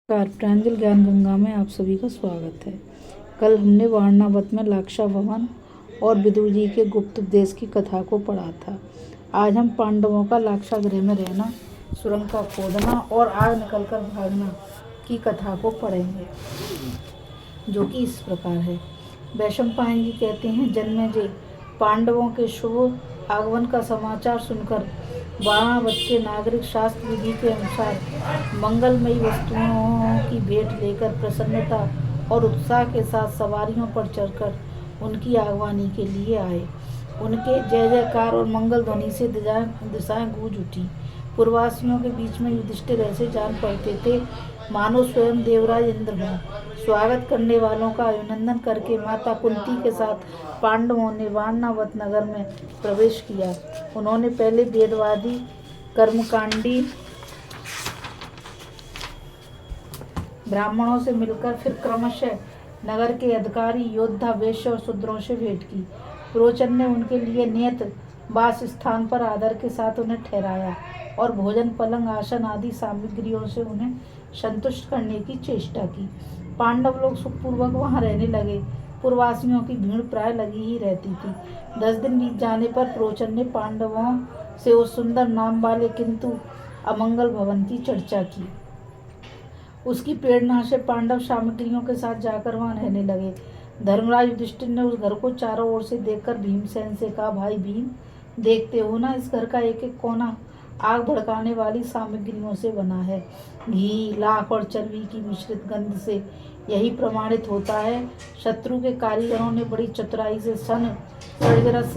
नमस्कार। प्रांजल ज्ञान गंगा में आप सभी का स्वागत है। कल हमने वारणावत में लाक्षा भवन और विदुर जी के गुप्त उपदेश की कथा को पढ़ा था। आज हम पांडवों का लाक्षा गृह में रहना, सुरंग का खोदना और आग निकलकर भागना की कथा को पढ़ेंगे, जो कि इस प्रकार है। वैशंपायन जी कहते हैं, जन्मेजय, पांडवों के शुभ आगमन का समाचार सुनकर वारणावत के नागरिक शास्त्र विधि के अनुसार मंगलमयी वस्तुओं की भेंट लेकर प्रसन्नता और उत्साह के साथ सवारियों पर चढ़कर उनकी आगवानी के लिए आए। उनके जय जयकार और मंगल ध्वनि से दिशाएं गूंज उठी। पूर्ववासियों के बीच में युधिष्ठिर ऐसे जान पड़ते थे मानो स्वयं देवराज इंद्र हों। स्वागत करने वालों का अभिनंदन करके माता कुंती के साथ पांडवों ने वारणावत नगर में प्रवेश किया। उन्होंने पहले वेदवादी कर्मकांडी ब्राह्मणों से मिलकर फिर क्रमशः नगर के अधिकारी, योद्धा, वैश्य और शूद्रों से भेंट की। पुरोचन ने उनके लिए नियत वास स्थान पर आदर के साथ उन्हें ठहराया और भोजन, पलंग, आसन आदि सामग्रियों से उन्हें संतुष्ट करने की चेष्टा की। पांडव लोग सुखपूर्वक वहां रहने लगे। पूर्ववासियों की भीड़ प्राय लगी ही रहती थी। 10 दिन बीत जाने पर पुरोचन ने पांडवों से उस सुंदर नाम वाले किंतु अमंगल भवन की चर्चा की। उसकी प्रेरणा से पांडव सामग्रियों के साथ जाकर वहां रहने लगे। धर्मराज युधिष्ठिर ने उस घर को चारों ओर से देखकर भीमसेन से कहा, भाई भीम, देखते हो ना, इस घर का एक एक कोना आग भड़काने वाली सामग्रियों से बना है। घी, लाख और चर्बी की मिश्रित गंध से यही प्रमाणित होता है शत्रु के कारीगरों ने बड़ी चतुराई से सन, सड़गरस,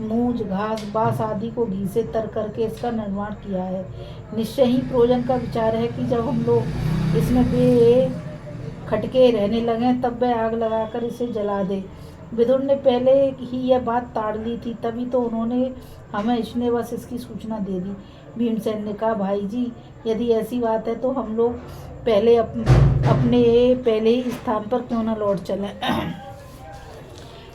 मूंज, घास, बांस आदि को घी से तर करके इसका निर्माण किया है। निश्चय ही प्रयोजन का विचार है कि जब हम लोग इसमें खटके रहने लगे तब वह आग लगाकर इसे जला दे। विदुर ने पहले ही यह बात ताड़ ली थी, तभी तो उन्होंने हमें इसने बस इसकी सूचना दे दी। भीमसेन ने कहा, भाई जी, यदि ऐसी बात है तो हम लोग पहले अपने पहले ही स्थान पर क्यों न लौट चलें।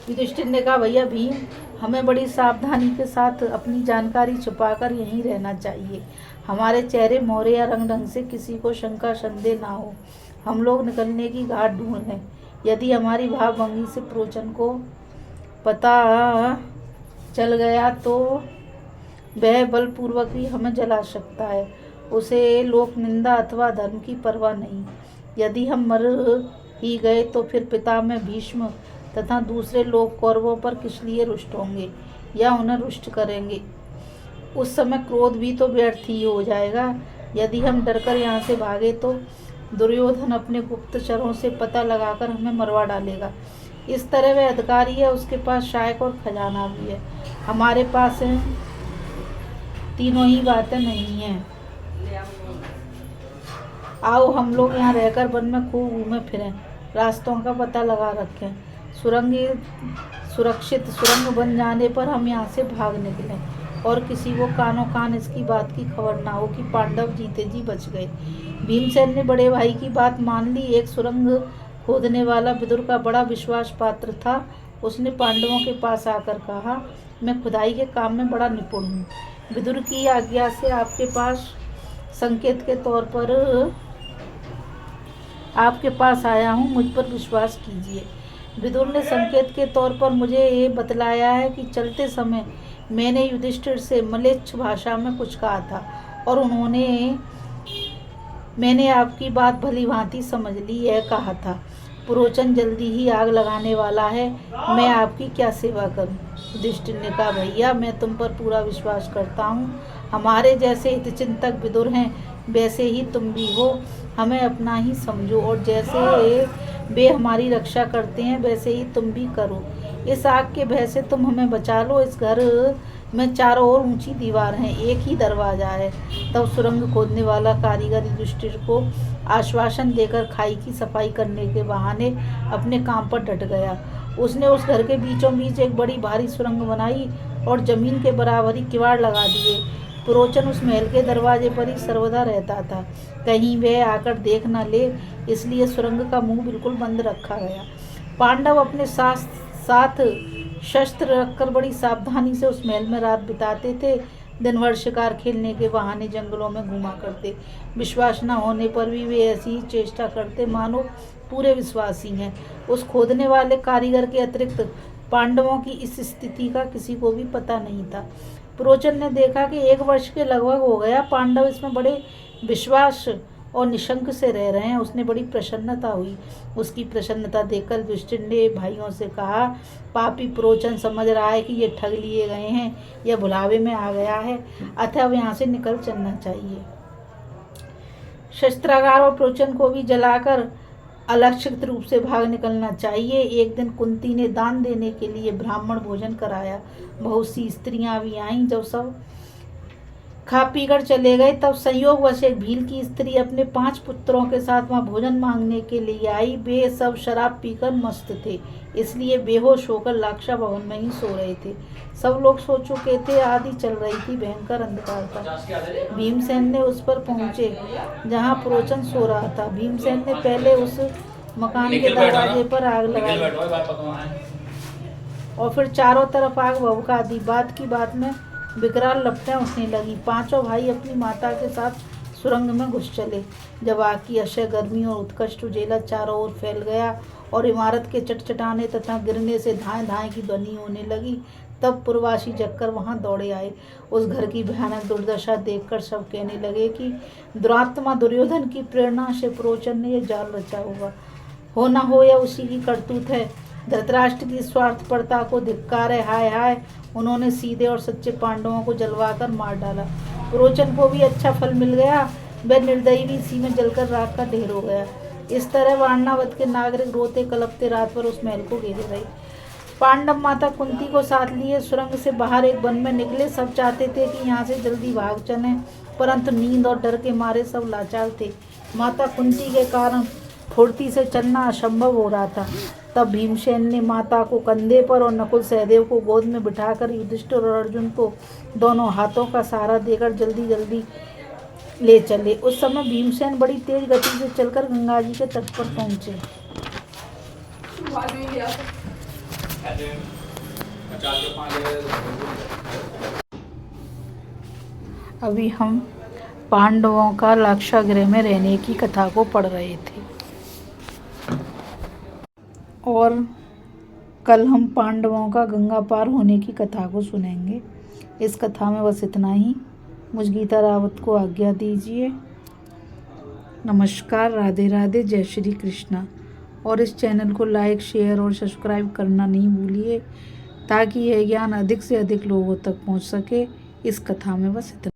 युधिष्ठिर ने कहा, भैया भीम, हमें बड़ी सावधानी के साथ अपनी जानकारी छुपाकर यहीं रहना चाहिए। हमारे चेहरे, मोहरे या रंग ढंग से किसी को शंका संदेह ना हो। हम लोग निकलने की घाट ढूंढ लें। यदि हमारी भावभंगी से पुरोचन को पता चल गया तो वह बलपूर्वक भी हमें जला सकता है। उसे लोक निंदा अथवा धर्म की परवाह नहीं। यदि हम मर ही गए तो फिर पितामह भीष्म तथा दूसरे लोग कौरवों पर किस लिए रुष्ट होंगे या उन्हें रुष्ट करेंगे। उस समय क्रोध भी तो व्यर्थ ही हो जाएगा। यदि हम डरकर यहाँ से भागे तो दुर्योधन अपने गुप्तचरों से पता लगाकर हमें मरवा डालेगा। इस तरह वह अधिकारी है, उसके पास सहायक और खजाना भी है। हमारे पास तीनों ही बातें नहीं हैं। आओ हम लोग यहाँ रहकर वन में खूब घूमे फिरें, रास्तों का पता लगा रखें। सुरक्षित सुरंग बन जाने पर हम यहाँ से भाग निकलें और किसी को कानों कान इसकी बात की खबर ना हो कि पांडव जीते जी बच गए। भीमसेन ने बड़े भाई की बात मान ली। एक सुरंग खोदने वाला विदुर का बड़ा विश्वास पात्र था। उसने पांडवों के पास आकर कहा, मैं खुदाई के काम में बड़ा निपुण हूँ। विदुर की आज्ञा से आपके पास संकेत के तौर पर आपके पास आया हूँ, मुझ पर विश्वास कीजिए। विदुर ने संकेत के तौर पर मुझे ये बतलाया है कि चलते समय मैंने युधिष्ठिर से मलेच्छ भाषा में कुछ कहा था और मैंने आपकी बात भली भांति समझ ली। यह कहा था, पुरोचन जल्दी ही आग लगाने वाला है, मैं आपकी क्या सेवा करूं। युधिष्ठिर ने कहा, भैया, मैं तुम पर पूरा विश्वास करता हूं। हमारे जैसे हितचिंतक विदुर हैं वैसे ही तुम भी हो। हमें अपना ही समझो और जैसे वे हमारी रक्षा करते हैं वैसे ही तुम भी करो। इस आग के भय से तुम हमें बचा लो। इस घर में चारों ओर ऊंची दीवार हैं, एक ही दरवाजा है। तब सुरंग खोदने वाला कारीगर युधिष्ठिर को आश्वासन देकर खाई की सफाई करने के बहाने अपने काम पर डट गया। उसने उस घर के बीचों बीच एक बड़ी भारी सुरंग बनाई और जमीन के बराबर ही किवाड़ लगा दिए। पुरोचन उस महल के दरवाजे पर ही सर्वदा रहता था, कहीं वह आकर देख न ले, इसलिए सुरंग का मुंह बिल्कुल बंद रखा गया। पांडव अपने साथ शस्त्र रखकर बड़ी सावधानी से उस महल में रात बिताते थे। दिन भर शिकार खेलने के बहाने जंगलों में घूमा करते। विश्वास न होने पर भी वे ऐसी ही चेष्टा करते मानो पूरे विश्वासी हैं। उस खोदने वाले कारीगर के अतिरिक्त पांडवों की इस स्थिति का किसी को भी पता नहीं था। पुरोचन ने देखा कि 1 वर्ष के लगभग हो गया पांडव इसमें बड़े विश्वास और निशंक से रह रहे हैं। उसने बड़ी प्रसन्नता हुई। उसकी प्रसन्नता देखकर युधिष्ठिर ने भाइयों से कहा, पापी पुरोचन समझ रहा है कि ये ठग लिए गए हैं, यह भुलावे में आ गया है, अतः अब यहाँ से निकल चलना चाहिए। शस्त्रागार और पुरोचन को भी जलाकर अलक्षित रूप से भाग निकलना चाहिए। एक दिन कुंती ने दान देने के लिए ब्राह्मण भोजन कराया। बहुत सी स्त्रियां भी आईं। जब सब खा पी कर चले गए तब संयोगवश एक भील की स्त्री अपने 5 पुत्रों के साथ वहां भोजन मांगने के लिए आई। वे सब शराब पीकर मस्त थे, इसलिए बेहोश होकर लाक्षा भवन में ही सो रहे थे। सब लोग सो चुके थे। आधी चल रही थी, भयंकर अंधकार था। भीमसेन ने उस पर पहुंचे जहां पुरोचन सो रहा था। भीमसेन ने पहले उस मकान के दरवाजे पर आग लगाई और फिर चारों तरफ आग भभका दी। बात की बात में विकराल लपटें उठने लगी। 5 भाई अपनी माता के साथ सुरंग में घुस चले। जब आग की अशय गर्मी और उत्कट उजेला चारों ओर फैल गया और इमारत के चटचटाने तथा गिरने से धाएं धाएं की ध्वनि होने लगी, तब पुरवासी जगकर वहां दौड़े आए। उस घर की भयानक दुर्दशा देखकर सब कहने लगे कि दुरात्मा दुर्योधन की प्रेरणा से पुरोचन ने यह जाल रचा होगा। हो न हो यह उसी की करतूत है। धृतराष्ट्र की स्वार्थपरता को धिक्कार है। हाय हाय, उन्होंने सीधे और सच्चे पांडवों को जलवाकर मार डाला। पुरोचन को भी अच्छा फल मिल गया। वह निर्दयी भी इसी में जलकर राख का ढेर हो गया। इस तरह वारणावत के नागरिक रोते कलपते रात भर उस महल को घेरे रहे। पांडव माता कुंती को साथ लिए सुरंग से बाहर एक वन में निकले। सब चाहते थे कि यहाँ से जल्दी भाग चलें, परंतु नींद और डर के मारे सब लाचार थे। माता कुंती के कारण फुर्ती से चलना असंभव हो रहा था। तब भीमसेन ने माता को कंधे पर और नकुल सहदेव को गोद में बिठाकर युधिष्ठिर और अर्जुन को दोनों हाथों का सहारा देकर जल्दी जल्दी ले चले। उस समय भीमसेन बड़ी तेज गति से चलकर गंगा जी के तट पर पहुंचे। अभी हम पांडवों का लाक्षागृह में रहने की कथा को पढ़ रहे थे और कल हम पांडवों का गंगा पार होने की कथा को सुनेंगे। इस कथा में बस इतना ही। मुझ गीता रावत को आज्ञा दीजिए। नमस्कार, राधे राधे, जय श्री कृष्णा। और इस चैनल को लाइक, शेयर और सब्सक्राइब करना नहीं भूलिए ताकि यह ज्ञान अधिक से अधिक लोगों तक पहुंच सके। इस कथा में बस इतना।